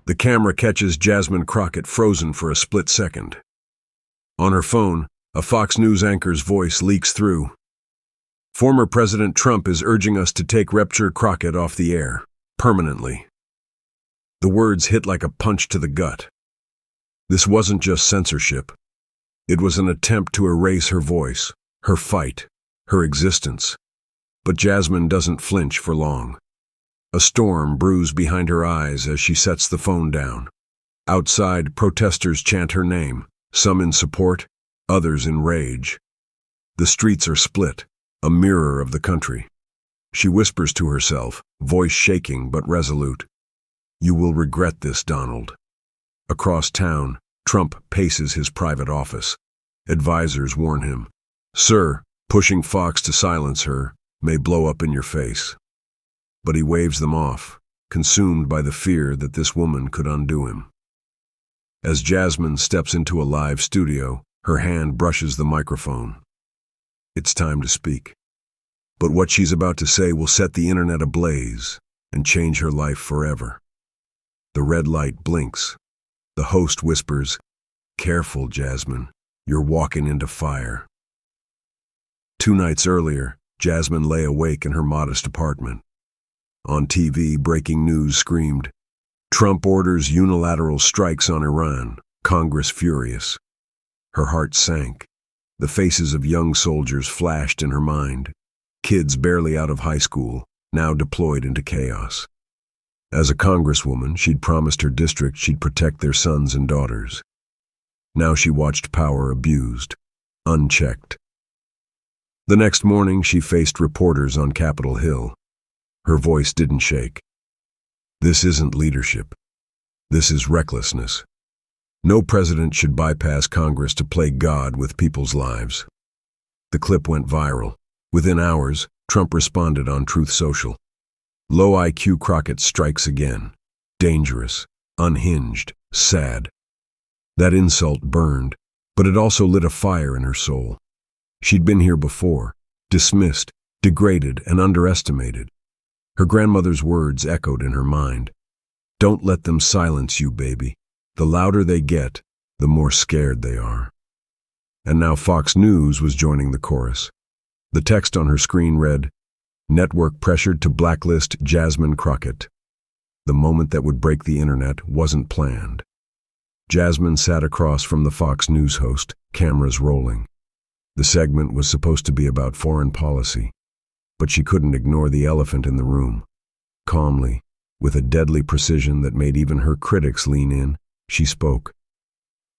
The camera catches Jasmine Crockett frozen for a split second. On her phone, a Fox News anchor's voice leaks through. Former President Trump is urging us to take Rupture Crockett off the air, permanently. The words hit like a punch to the gut. This wasn't just censorship. It was an attempt to erase her voice, her fight, her existence. But Jasmine doesn't flinch for long. A storm brews behind her eyes as she sets the phone down. Outside, protesters chant her name, some in support, others in rage. The streets are split, a mirror of the country. She whispers to herself, voice shaking but resolute. "You will regret this, Donald." Across town, Trump paces his private office. Advisors warn him, "Sir, pushing Fox to silence her may blow up in your face." But he waves them off, consumed by the fear that this woman could undo him. As Jasmine steps into a live studio, her hand brushes the microphone. It's time to speak. But what she's about to say will set the internet ablaze and change her life forever. The red light blinks. The host whispers, "Careful, Jasmine, you're walking into fire." 2 nights earlier, Jasmine lay awake in her modest apartment. On TV, breaking news screamed, "Trump orders unilateral strikes on Iran, Congress furious." Her heart sank. The faces of young soldiers flashed in her mind. Kids barely out of high school, now deployed into chaos. As a congresswoman, she'd promised her district she'd protect their sons and daughters. Now she watched power abused, unchecked. The next morning, she faced reporters on Capitol Hill. Her voice didn't shake. This isn't leadership. This is recklessness. No president should bypass Congress to play God with people's lives. The clip went viral. Within hours, Trump responded on Truth Social. Low IQ Crockett strikes again. Dangerous, unhinged, sad. That insult burned, but it also lit a fire in her soul. She'd been here before, dismissed, degraded, and underestimated. Her grandmother's words echoed in her mind. "Don't let them silence you, baby. The louder they get, the more scared they are." And now Fox News was joining the chorus. The text on her screen read, "Network pressured to blacklist Jasmine Crockett." The moment that would break the internet wasn't planned. Jasmine sat across from the Fox News host, cameras rolling. The segment was supposed to be about foreign policy, but she couldn't ignore the elephant in the room. Calmly, with a deadly precision that made even her critics lean in, she spoke.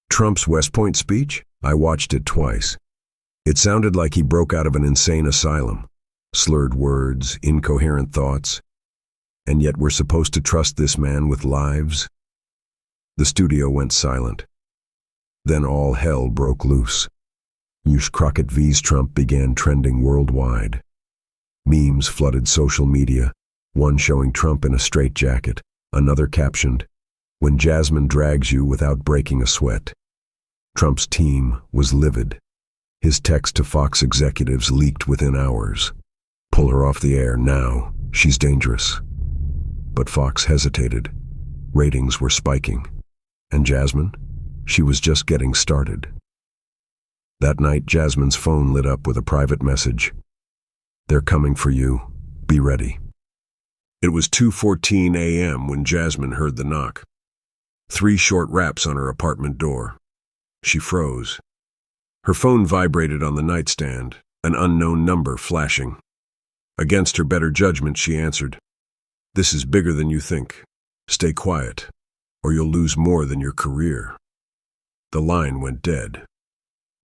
"Trump's West Point speech? I watched it twice. It sounded like he broke out of an insane asylum. Slurred words, incoherent thoughts. And yet we're supposed to trust this man with lives?" The studio went silent. Then all hell broke loose. Use Crockett vs. Trump began trending worldwide. Memes flooded social media, one showing Trump in a straitjacket, another captioned, "When Jasmine drags you without breaking a sweat." Trump's team was livid. His text to Fox executives leaked within hours. "Pull her off the air now. She's dangerous." But Fox hesitated. Ratings were spiking. And Jasmine? She was just getting started. That night, Jasmine's phone lit up with a private message. "They're coming for you. Be ready." It was 2:14 a.m. when Jasmine heard the knock. 3 short raps on her apartment door. She froze. Her phone vibrated on the nightstand, an unknown number flashing. Against her better judgment, she answered, "This is bigger than you think. Stay quiet, or you'll lose more than your career." The line went dead.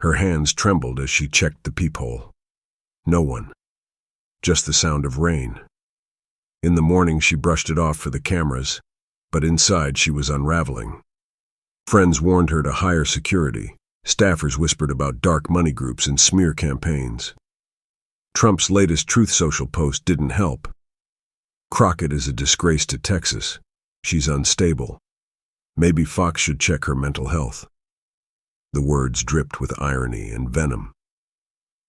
Her hands trembled as she checked the peephole. No one. Just the sound of rain. In the morning, she brushed it off for the cameras, but inside she was unraveling. Friends warned her to hire security. Staffers whispered about dark money groups and smear campaigns. Trump's latest Truth Social post didn't help. "Crockett is a disgrace to Texas. She's unstable. Maybe Fox should check her mental health." The words dripped with irony and venom.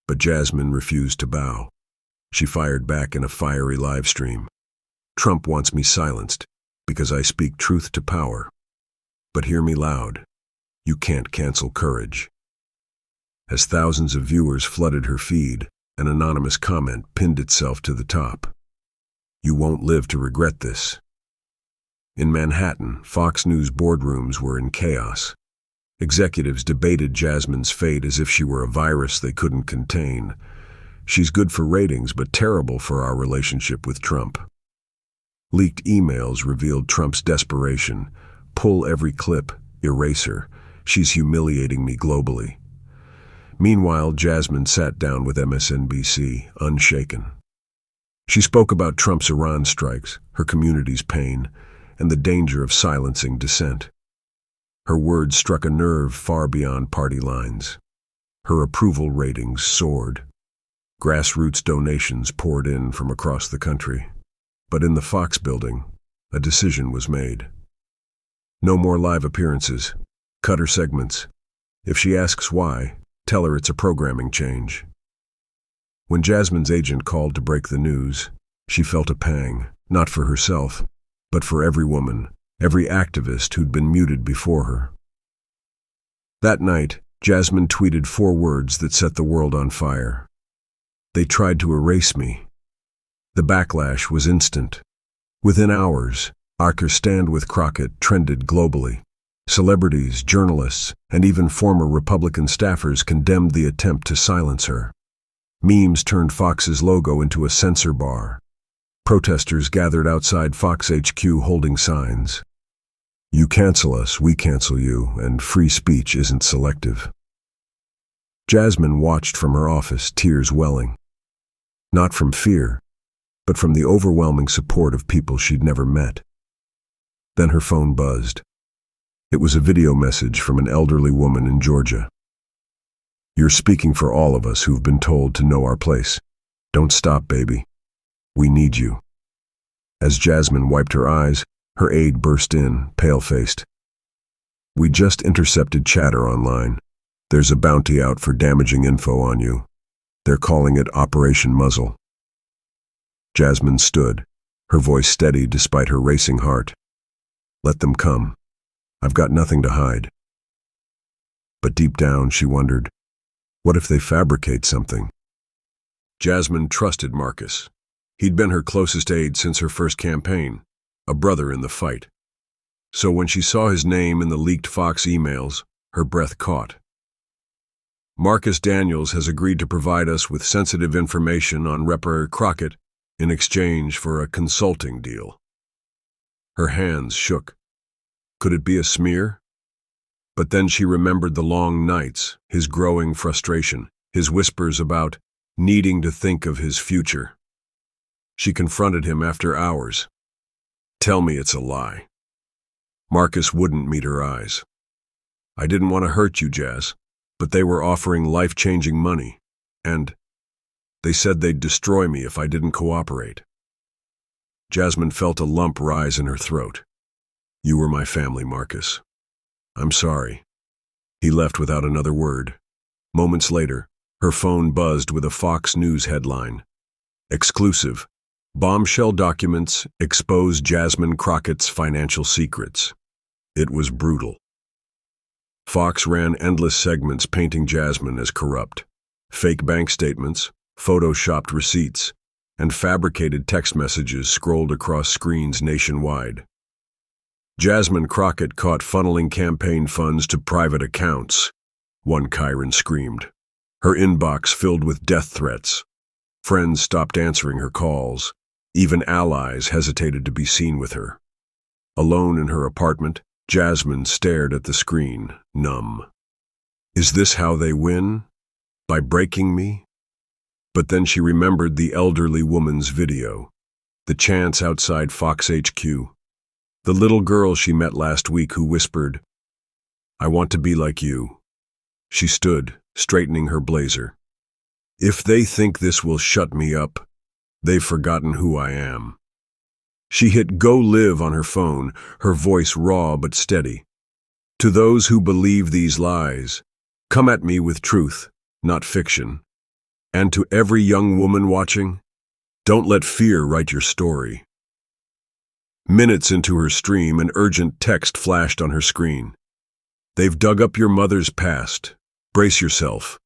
But Jasmine refused to bow. She fired back in a fiery live stream. "Trump wants me silenced. because I speak truth to power. But hear me loud. You can't cancel courage. As thousands of viewers flooded her feed, an anonymous comment pinned itself to the top. You won't live to regret this. In Manhattan, Fox News boardrooms were in chaos. Executives debated Jasmine's fate as if she were a virus they couldn't contain. She's good for ratings, but terrible for our relationship with Trump. Leaked emails revealed Trump's desperation. Pull every clip, erase her. She's humiliating me globally. Meanwhile, Jasmine sat down with MSNBC, unshaken. She spoke about Trump's Iran strikes, her community's pain, and the danger of silencing dissent. Her words struck a nerve far beyond party lines. Her approval ratings soared. Grassroots donations poured in from across the country. But in the Fox building, a decision was made. No more live appearances. Cut her segments. If she asks why, tell her it's a programming change. When Jasmine's agent called to break the news, she felt a pang, not for herself, but for every woman, every activist who'd been muted before her. That night, Jasmine tweeted 4 words that set the world on fire. They tried to erase me. The backlash was instant. Within hours, our stand with Crockett trended globally. Celebrities, journalists, and even former Republican staffers condemned the attempt to silence her. Memes turned Fox's logo into a censor bar. Protesters gathered outside Fox HQ holding signs. You cancel us, we cancel you, and free speech isn't selective. Jasmine watched from her office, tears welling. Not from fear, but from the overwhelming support of people she'd never met. Then her phone buzzed. It was a video message from an elderly woman in Georgia. You're speaking for all of us who've been told to know our place. Don't stop, baby. We need you. As Jasmine wiped her eyes, her aide burst in, pale-faced. We just intercepted chatter online. There's a bounty out for damaging info on you. They're calling it Operation Muzzle. Jasmine stood, her voice steady despite her racing heart. Let them come. I've got nothing to hide. But deep down, she wondered, what if they fabricate something? Jasmine trusted Marcus. He'd been her closest aide since her first campaign, a brother in the fight. So when she saw his name in the leaked Fox emails, her breath caught. Marcus Daniels has agreed to provide us with sensitive information on Representative Crockett in exchange for a consulting deal. Her hands shook. Could it be a smear? But then she remembered the long nights, his growing frustration, his whispers about needing to think of his future. She confronted him after hours. Tell me it's a lie. Marcus wouldn't meet her eyes. I didn't want to hurt you, Jazz, but they were offering life-changing money, and they said they'd destroy me if I didn't cooperate. Jasmine felt a lump rise in her throat. You were my family, Marcus. I'm sorry. He left without another word. Moments later, her phone buzzed with a Fox News headline. Exclusive. Bombshell documents expose Jasmine Crockett's financial secrets. It was brutal. Fox ran endless segments painting Jasmine as corrupt. Fake bank statements, photoshopped receipts, and fabricated text messages scrolled across screens nationwide. Jasmine Crockett caught funneling campaign funds to private accounts, one Chiron screamed. Her inbox filled with death threats. Friends stopped answering her calls. Even allies hesitated to be seen with her. Alone in her apartment, Jasmine stared at the screen, numb. Is this how they win? By breaking me? But then she remembered the elderly woman's video, the chants outside Fox HQ, the little girl she met last week who whispered, I want to be like you. She stood, straightening her blazer. If they think this will shut me up, they've forgotten who I am. She hit Go Live on her phone, her voice raw but steady. To those who believe these lies, come at me with truth, not fiction. And to every young woman watching, don't let fear write your story. Minutes into her stream, an urgent text flashed on her screen. "They've dug up your mother's past. Brace yourself."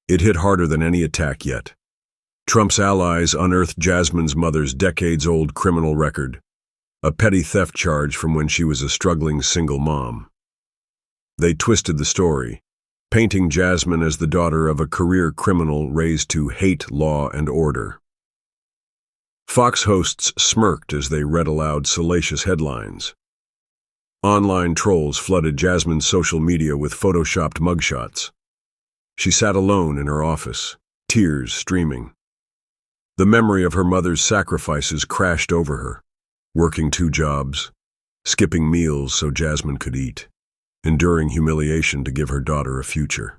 It hit harder than any attack yet. Trump's allies unearthed Jasmine's mother's decades-old criminal record, a petty theft charge from when she was a struggling single mom. They twisted the story, painting Jasmine as the daughter of a career criminal raised to hate law and order. Fox hosts smirked as they read aloud salacious headlines. Online trolls flooded Jasmine's social media with photoshopped mugshots. She sat alone in her office, tears streaming. The memory of her mother's sacrifices crashed over her, working 2 jobs, skipping meals so Jasmine could eat, enduring humiliation to give her daughter a future.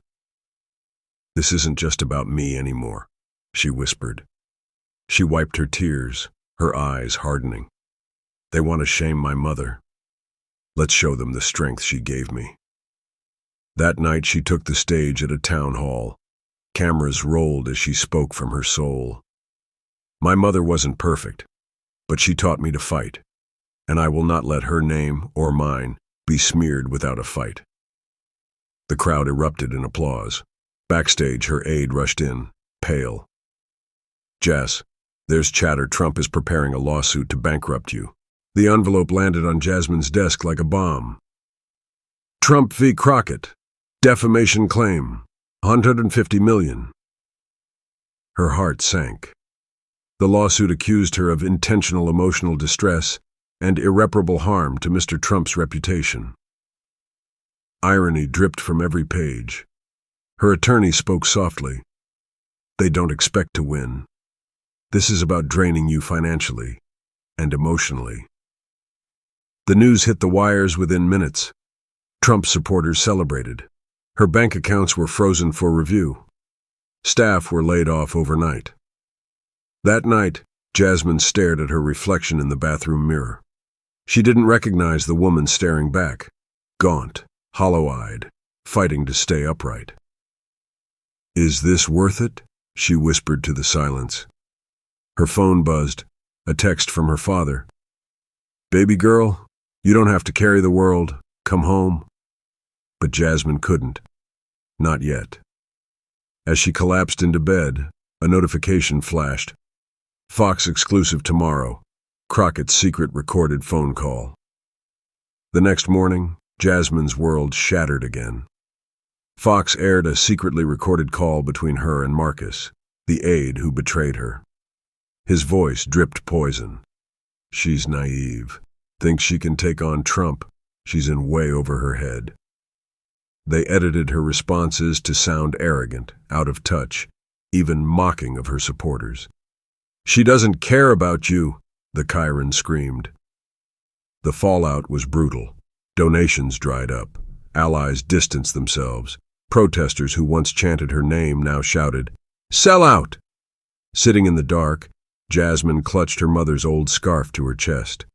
"This isn't just about me anymore," she whispered. She wiped her tears, her eyes hardening. "They want to shame my mother. Let's show them the strength she gave me." That night she took the stage at a town hall. Cameras rolled as she spoke from her soul. "My mother wasn't perfect, but she taught me to fight, and I will not let her name or mine be smeared without a fight." The crowd erupted in applause. Backstage, her aide rushed in, pale. "Jess, there's chatter Trump is preparing a lawsuit to bankrupt you." The envelope landed on Jasmine's desk like a bomb. "Trump v. Crockett. Defamation claim. $150 million. Her heart sank. The lawsuit accused her of intentional emotional distress and irreparable harm to Mr. Trump's reputation. Irony dripped from every page. Her attorney spoke softly. "They don't expect to win. This is about draining you financially and emotionally." The news hit the wires within minutes. Trump supporters celebrated. Her bank accounts were frozen for review. Staff were laid off overnight. That night, Jasmine stared at her reflection in the bathroom mirror. She didn't recognize the woman staring back, gaunt, hollow-eyed, fighting to stay upright. "Is this worth it?" she whispered to the silence. Her phone buzzed, a text from her father. "Baby girl, you don't have to carry the world. Come home." But Jasmine couldn't. Not yet. As she collapsed into bed, a notification flashed. Fox exclusive tomorrow. Crockett's secret recorded phone call. The next morning, Jasmine's world shattered again. Fox aired a secretly recorded call between her and Marcus, the aide who betrayed her. His voice dripped poison. "She's naive. Thinks she can take on Trump. She's in way over her head." They edited her responses to sound arrogant, out of touch, even mocking of her supporters. "She doesn't care about you," the Chiron screamed. The fallout was brutal. Donations dried up. Allies distanced themselves. Protesters who once chanted her name now shouted, "Sell out!" Sitting in the dark, Jasmine clutched her mother's old scarf to her chest.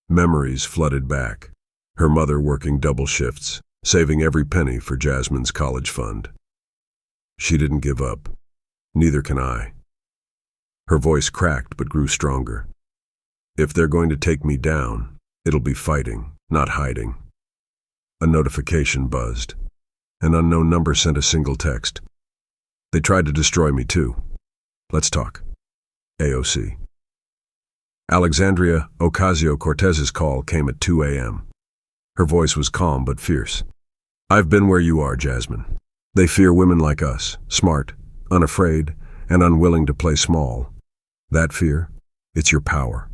Memories flooded back. Her mother working double shifts, saving every penny for Jasmine's college fund. She didn't give up. Neither can I. Her voice cracked but grew stronger. "If they're going to take me down, it'll be fighting, not hiding." A notification buzzed. An unknown number sent a single text. "They tried to destroy me too. Let's talk. AOC." Alexandria Ocasio-Cortez's call came at 2 a.m. Her voice was calm but fierce. "I've been where you are, Jasmine. They fear women like us, smart, unafraid, and unwilling to play small. That fear, it's your power."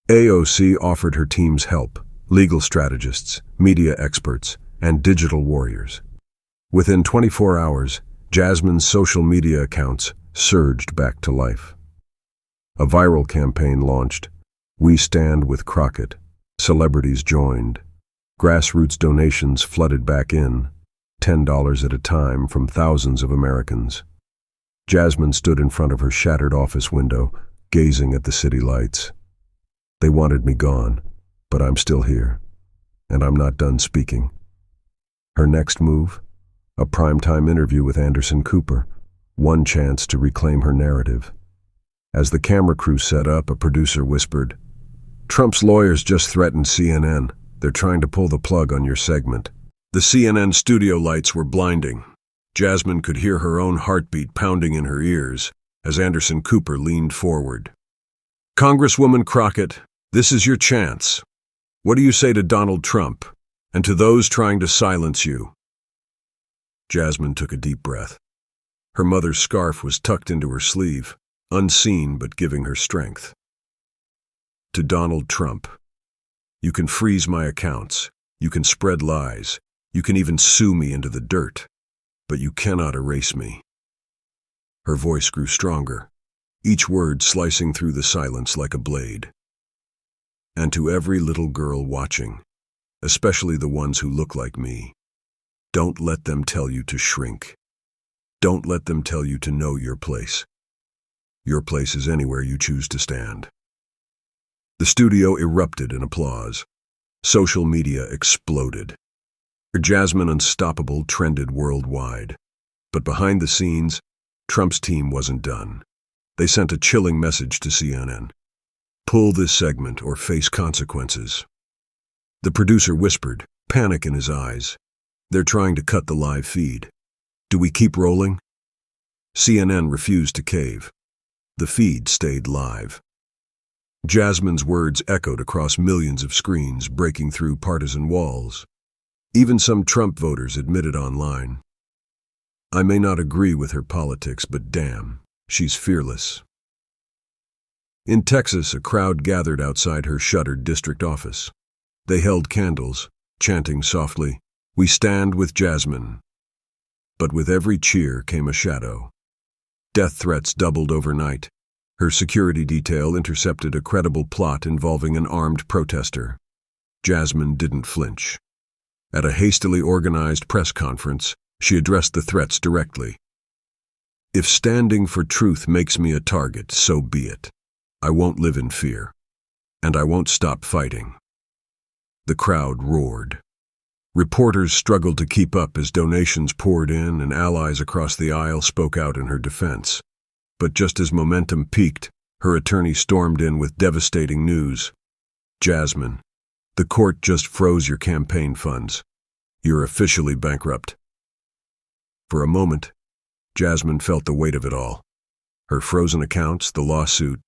AOC offered her team's help, legal strategists, media experts, and digital warriors. Within 24 hours, Jasmine's social media accounts surged back to life. A viral campaign launched. "We stand with Crockett." Celebrities joined. Grassroots donations flooded back in, $10 at a time from thousands of Americans. Jasmine stood in front of her shattered office window, gazing at the city lights. "They wanted me gone, but I'm still here, and I'm not done speaking." Her next move? A primetime interview with Anderson Cooper, one chance to reclaim her narrative. As the camera crew set up, a producer whispered, Trump's lawyers just threatened CNN. They're trying to pull the plug on your segment. The CNN studio lights were blinding. Jasmine could hear her own heartbeat pounding in her ears as Anderson Cooper leaned forward. Congresswoman Crockett, this is your chance. What do you say to Donald Trump and to those trying to silence you? Jasmine took a deep breath. Her mother's scarf was tucked into her sleeve, unseen but giving her strength. To Donald Trump, you can freeze my accounts, you can spread lies, you can even sue me into the dirt, but you cannot erase me. Her voice grew stronger, each word slicing through the silence like a blade. And to every little girl watching, especially the ones who look like me, don't let them tell you to shrink. Don't let them tell you to know your place. Your place is anywhere you choose to stand. The studio erupted in applause. Social media exploded. Her Jasmine Unstoppable trended worldwide. But behind the scenes, Trump's team wasn't done. They sent a chilling message to CNN. Pull this segment or face consequences. The producer whispered, panic in his eyes. They're trying to cut the live feed. Do we keep rolling? CNN refused to cave. The feed stayed live. Jasmine's words echoed across millions of screens, breaking through partisan walls. Even some Trump voters admitted online. I may not agree with her politics, but damn, she's fearless. In Texas, a crowd gathered outside her shuttered district office. They held candles, chanting softly, "We stand with Jasmine." But with every cheer came a shadow. Death threats doubled overnight. Her security detail intercepted a credible plot involving an armed protester. Jasmine didn't flinch. At a hastily organized press conference, she addressed the threats directly. If standing for truth makes me a target, so be it. I won't live in fear. And I won't stop fighting. The crowd roared. Reporters struggled to keep up as donations poured in and allies across the aisle spoke out in her defense. But just as momentum peaked, her attorney stormed in with devastating news. Jasmine, the court just froze your campaign funds. You're officially bankrupt. For a moment, Jasmine felt the weight of it all. Her frozen accounts, the lawsuit,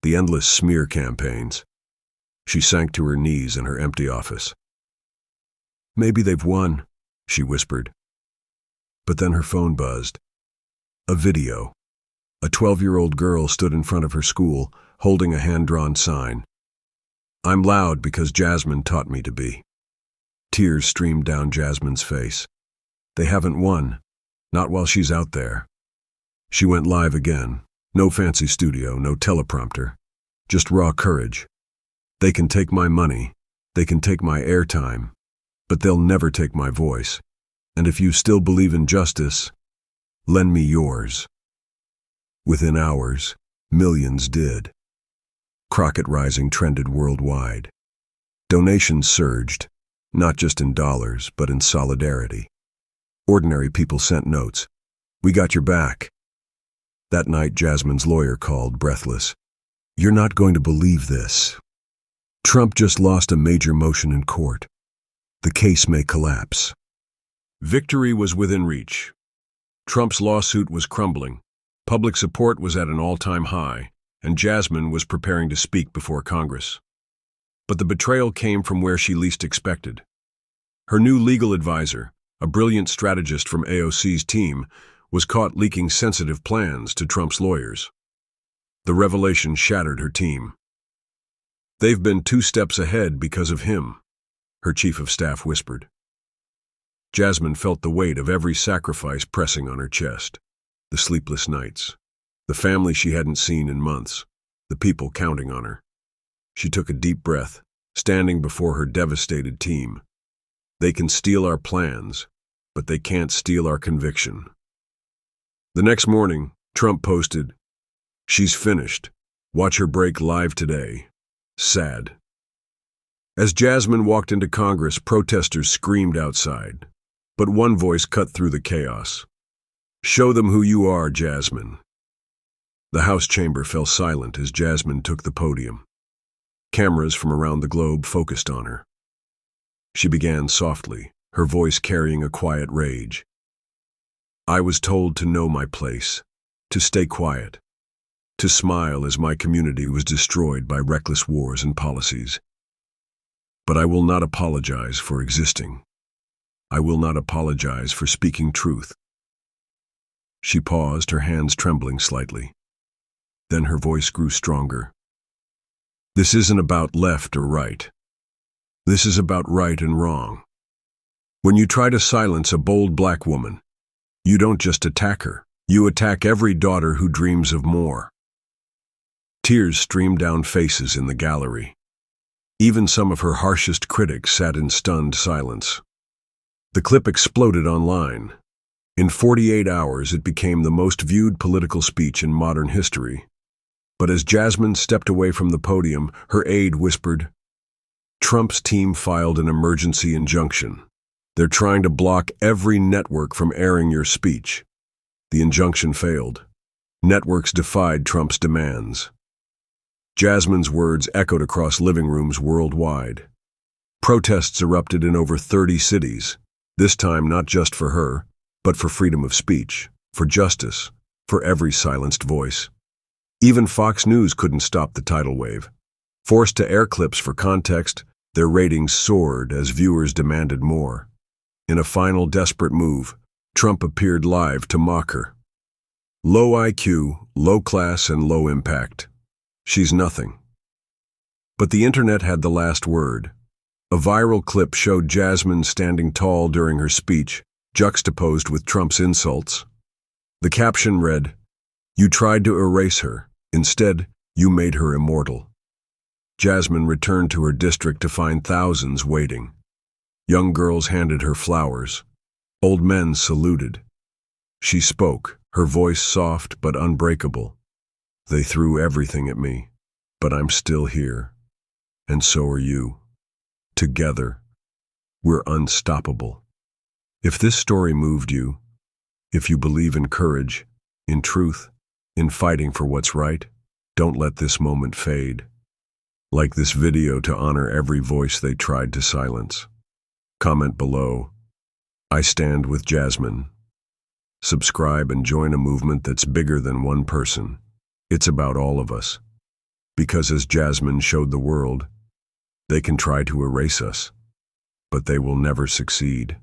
the endless smear campaigns. She sank to her knees in her empty office. Maybe they've won, she whispered. But then her phone buzzed. A video. A 12-year-old girl stood in front of her school, holding a hand-drawn sign. I'm loud because Jasmine taught me to be. Tears streamed down Jasmine's face. They haven't won. Not while she's out there. She went live again. No fancy studio, no teleprompter. Just raw courage. They can take my money. They can take my airtime. But they'll never take my voice. And if you still believe in justice, lend me yours. Within hours, millions did. Crockett Rising trended worldwide. Donations surged, not just in dollars, but in solidarity. Ordinary people sent notes. We got your back. That night, Jasmine's lawyer called, breathless. You're not going to believe this. Trump just lost a major motion in court. The case may collapse. Victory was within reach. Trump's lawsuit was crumbling. Public support was at an all-time high, and Jasmine was preparing to speak before Congress. But the betrayal came from where she least expected. Her new legal advisor, a brilliant strategist from AOC's team, was caught leaking sensitive plans to Trump's lawyers. The revelation shattered her team. They've been 2 steps ahead because of him, her chief of staff whispered. Jasmine felt the weight of every sacrifice pressing on her chest. The sleepless nights, the family she hadn't seen in months, the people counting on her. She took a deep breath, standing before her devastated team. They can steal our plans, but they can't steal our conviction. The next morning, Trump posted, "She's finished. Watch her break live today. Sad." As Jasmine walked into Congress, protesters screamed outside. But one voice cut through the chaos. Show them who you are, Jasmine. The House chamber fell silent as Jasmine took the podium. Cameras from around the globe focused on her. She began softly, her voice carrying a quiet rage. I was told to know my place, to stay quiet, to smile as my community was destroyed by reckless wars and policies. But I will not apologize for existing. I will not apologize for speaking truth. She paused, her hands trembling slightly. Then her voice grew stronger. This isn't about left or right. This is about right and wrong. When you try to silence a bold black woman, you don't just attack her, you attack every daughter who dreams of more. Tears streamed down faces in the gallery. Even some of her harshest critics sat in stunned silence. The clip exploded online. In 48 hours, it became the most viewed political speech in modern history. But as Jasmine stepped away from the podium, her aide whispered, Trump's team filed an emergency injunction. They're trying to block every network from airing your speech. The injunction failed. Networks defied Trump's demands. Jasmine's words echoed across living rooms worldwide. Protests erupted in over 30 cities, this time not just for her, but for freedom of speech, for justice, for every silenced voice. Even Fox News couldn't stop the tidal wave. Forced to air clips for context, their ratings soared as viewers demanded more. In a final desperate move, Trump appeared live to mock her. Low IQ, low class, and low impact. She's nothing. But the internet had the last word. A viral clip showed Jasmine standing tall during her speech, juxtaposed with Trump's insults. The caption read, You tried to erase her. Instead, you made her immortal. Jasmine returned to her district to find thousands waiting. Young girls handed her flowers. Old men saluted. She spoke, her voice soft but unbreakable. They threw everything at me, but I'm still here. And so are you. Together, we're unstoppable. If this story moved you, if you believe in courage, in truth, in fighting for what's right, don't let this moment fade. Like this video to honor every voice they tried to silence. Comment below, I stand with Jasmine. Subscribe and join a movement that's bigger than one person. It's about all of us. Because as Jasmine showed the world, they can try to erase us, but they will never succeed.